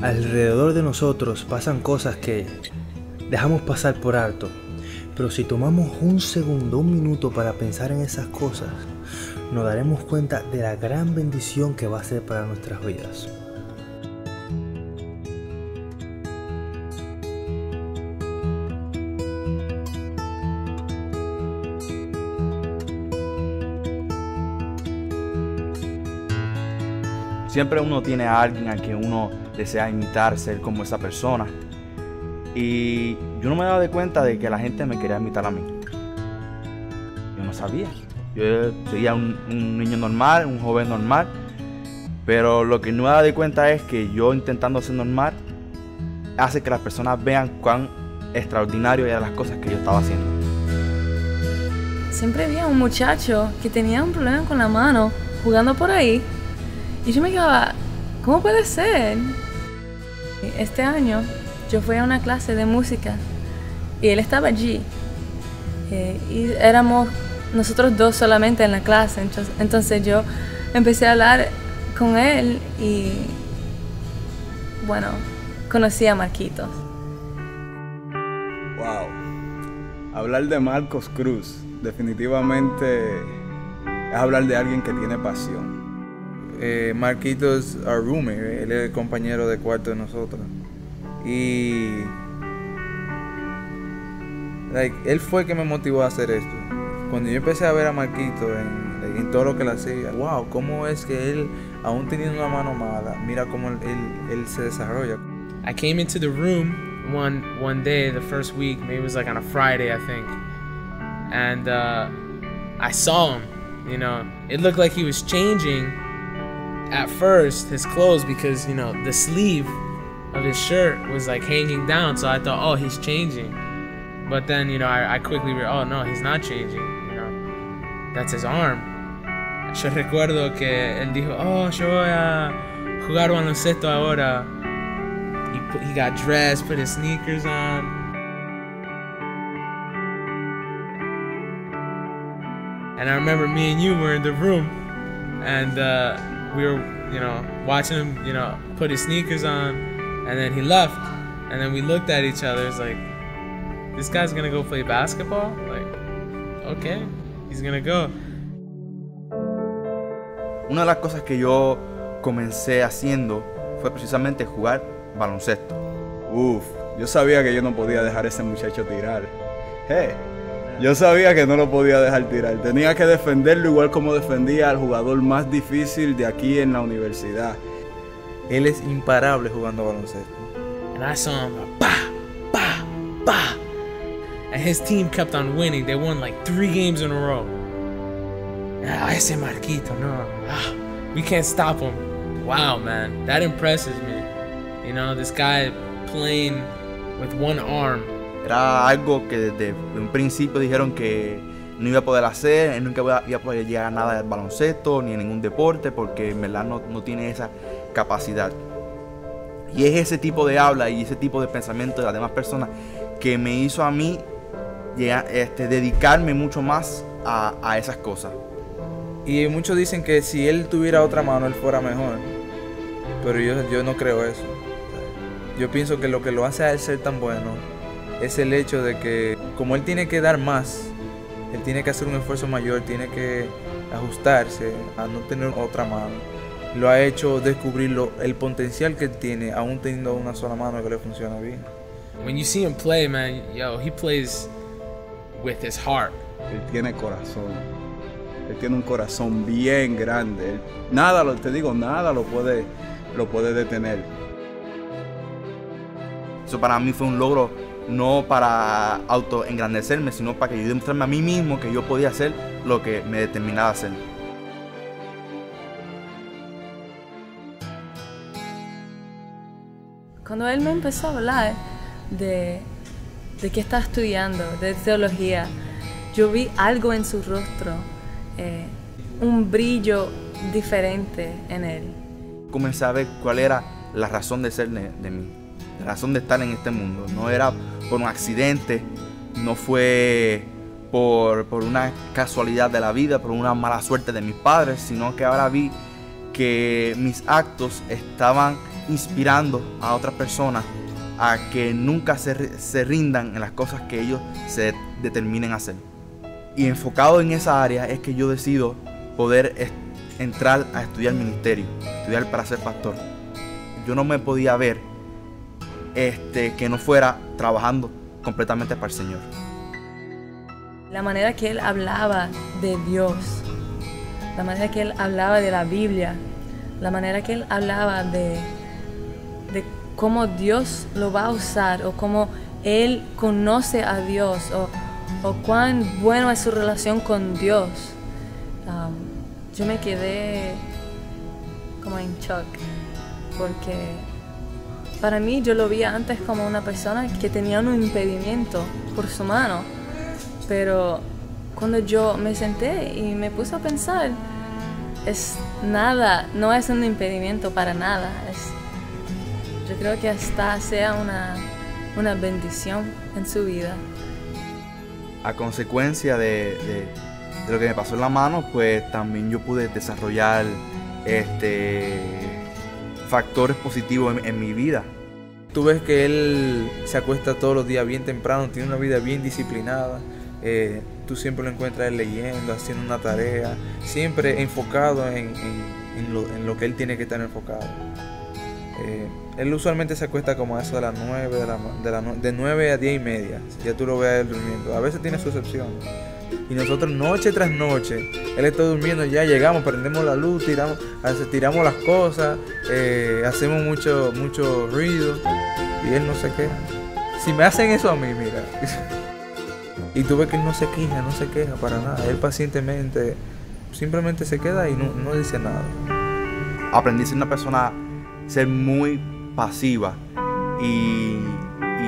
Alrededor de nosotros pasan cosas que dejamos pasar por alto, pero si tomamos un segundo, un minuto para pensar en esas cosas, nos daremos cuenta de la gran bendición que va a ser para nuestras vidas. Siempre uno tiene a alguien a quien uno desea imitar, ser como esa persona. Y yo no me daba de cuenta de que la gente me quería imitar a mí. Yo no sabía. Yo seguía un niño normal, un joven normal. Pero lo que no me daba de cuenta es que yo intentando ser normal hace que las personas vean cuán extraordinario eran las cosas que yo estaba haciendo. Siempre había un muchacho que tenía un problema con la mano jugando por ahí. Y yo me quedaba, ¿cómo puede ser? Este año yo fui a una clase de música y él estaba allí. Y éramos nosotros dos solamente en la clase. Entonces yo empecé a hablar con él y, bueno, conocí a Marquitos. Wow. Hablar de Marcos Cruz definitivamente es hablar de alguien que tiene pasión. Marquitos, our roommate, él es el compañero de cuarto de nosotros. Y él fue el que me motivó a hacer esto. Cuando yo empecé a ver a Marquitos en todo lo que él hacía, wow, cómo es que él, aún teniendo una mano mala, mira cómo él se desarrolla. I came into the room one day, the first week, maybe it was like on a Friday, I think. And I saw him, you know. It looked like he was changing at first, his clothes, because, you know, the sleeve of his shirt was like hanging down, so I thought, oh, he's changing. But then, you know, I quickly realized, oh no, he's not changing, you know, that's his arm. Yo recuerdo que él dijo, oh, yo voy a jugar baloncesto ahora. He got dressed, put his sneakers on. And I remember me and you were in the room, and we were, you know, watching him, you know, put his sneakers on, and then he left, and then we looked at each other. It's like, this guy's gonna go play basketball? Like, okay, he's gonna go. Una de las cosas que yo comencé haciendo fue precisamente jugar baloncesto. Yo sabía que yo no podía dejar a ese muchacho tirar. Yo sabía que no lo podía dejar tirar. Tenía que defenderlo igual como defendía al jugador más difícil de aquí en la universidad. Él es imparable jugando baloncesto. And I saw him, bah, bah, bah. And his team kept on winning. They won like 3 games in a row. Ese Marquito, no. We can't stop him. Wow, man, that impresses me. You know, this guy playing with one arm. Era algo que desde un principio dijeron que no iba a poder hacer, él nunca iba a poder llegar a nada del baloncesto ni a ningún deporte porque en verdad no tiene esa capacidad. Y es ese tipo de habla y ese tipo de pensamiento de las demás personas que me hizo a mí dedicarme mucho más a esas cosas. Y muchos dicen que si él tuviera otra mano, él fuera mejor. Pero yo no creo eso. Yo pienso que lo que lo hace a él ser tan bueno es el hecho de que, como él tiene que dar más, él tiene que hacer un esfuerzo mayor, tiene que ajustarse a no tener otra mano. Lo ha hecho descubrir el potencial que él tiene, aún teniendo una sola mano que le funciona bien. When you see him play, man, he plays with his heart. Él tiene corazón. Él tiene un corazón bien grande. Nada lo puede detener. Eso para mí fue un logro, no para autoengrandecerme, sino para que yo demostrarme a mí mismo que yo podía hacer lo que me determinaba a hacer. Cuando él me empezó a hablar de qué estaba estudiando, de teología, yo vi algo en su rostro, un brillo diferente en él. Comencé a ver cuál era la razón de ser de mí, la razón de estar en este mundo. No era por un accidente, no fue por una casualidad de la vida, por una mala suerte de mis padres, sino que ahora vi que mis actos estaban inspirando a otras personas a que nunca se rindan en las cosas que ellos se determinen a hacer. Y enfocado en esa área es que yo decido poder entrar a estudiar ministerio, estudiar para ser pastor. Yo no me podía ver que no fuera trabajando completamente para el Señor. La manera que él hablaba de Dios, la manera que él hablaba de la Biblia, la manera que él hablaba de cómo Dios lo va a usar, o cómo él conoce a Dios, o cuán bueno es su relación con Dios. Yo me quedé como en shock, porque para mí yo lo vi antes como una persona que tenía un impedimento por su mano, pero cuando yo me senté y me puse a pensar, no es un impedimento para nada. Yo creo que hasta sea una bendición en su vida. A consecuencia de lo que me pasó en la mano, pues también yo pude desarrollar factores positivos en mi vida. Tú ves que él se acuesta todos los días bien temprano, tiene una vida bien disciplinada. Tú siempre lo encuentras él leyendo, haciendo una tarea, siempre enfocado en lo que él tiene que estar enfocado. Él usualmente se acuesta como a eso de las 9, de 9 a 10 y media. Ya tú lo ves a él durmiendo. A veces tiene su excepción. Y nosotros noche tras noche, él está durmiendo, ya llegamos, prendemos la luz, tiramos las cosas, hacemos mucho ruido y él no se queja. Si me hacen eso a mí, mira. Y tú ves que él no se queja para nada. Él pacientemente simplemente se queda y no dice nada. Aprendí a ser una persona, ser muy pasiva y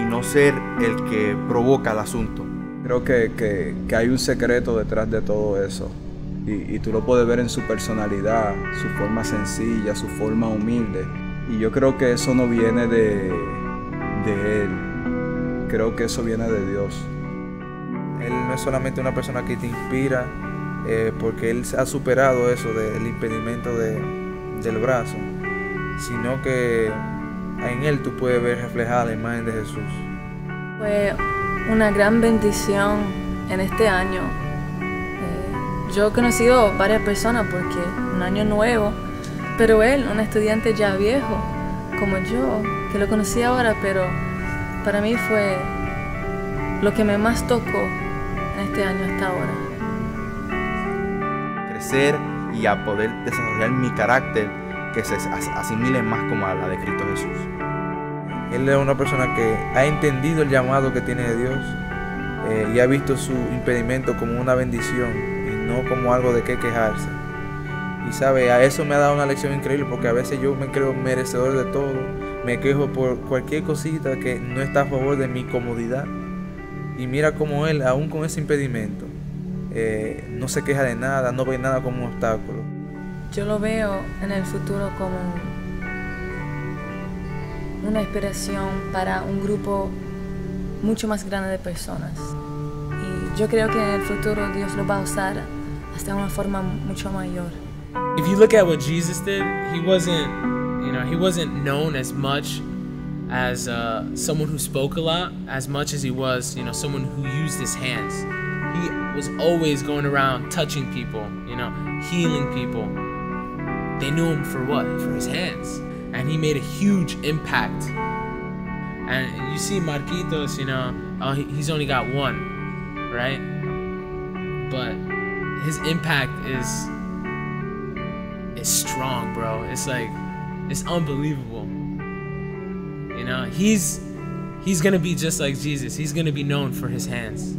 no ser el que provoca el asunto. Creo que hay un secreto detrás de todo eso. Y tú lo puedes ver en su personalidad, su forma sencilla, su forma humilde. Y yo creo que eso no viene de él. Creo que eso viene de Dios. Él no es solamente una persona que te inspira, porque él ha superado eso del impedimento del brazo, sino que en él tú puedes ver reflejada la imagen de Jesús. Fue una gran bendición en este año. Yo he conocido varias personas porque un año nuevo, pero él, un estudiante ya viejo, como yo, que lo conocí ahora, pero para mí fue lo que me más tocó en este año hasta ahora. Crecer y a poder desarrollar mi carácter que se asimile más como a la de Cristo Jesús. Él es una persona que ha entendido el llamado que tiene de Dios y ha visto su impedimento como una bendición y no como algo de qué quejarse. Y sabe, a eso me ha dado una lección increíble, porque a veces yo me creo merecedor de todo, me quejo por cualquier cosita que no está a favor de mi comodidad. Y mira cómo él, aún con ese impedimento, no se queja de nada, no ve nada como un obstáculo. Yo lo veo en el futuro como una inspiración para un grupo mucho más grande de personas. Y yo creo que en el futuro Dios lo va a usar hasta una forma mucho mayor. If you look at what Jesus did, he wasn't known as much as someone who spoke a lot, as much as he was, someone who used his hands. He was always going around touching people, healing people. They knew him for what? For his hands. And he made a huge impact. And you see Marquitos, he's only got one, right? But his impact is strong, bro. It's unbelievable. He's gonna be just like Jesus. He's gonna be known for his hands.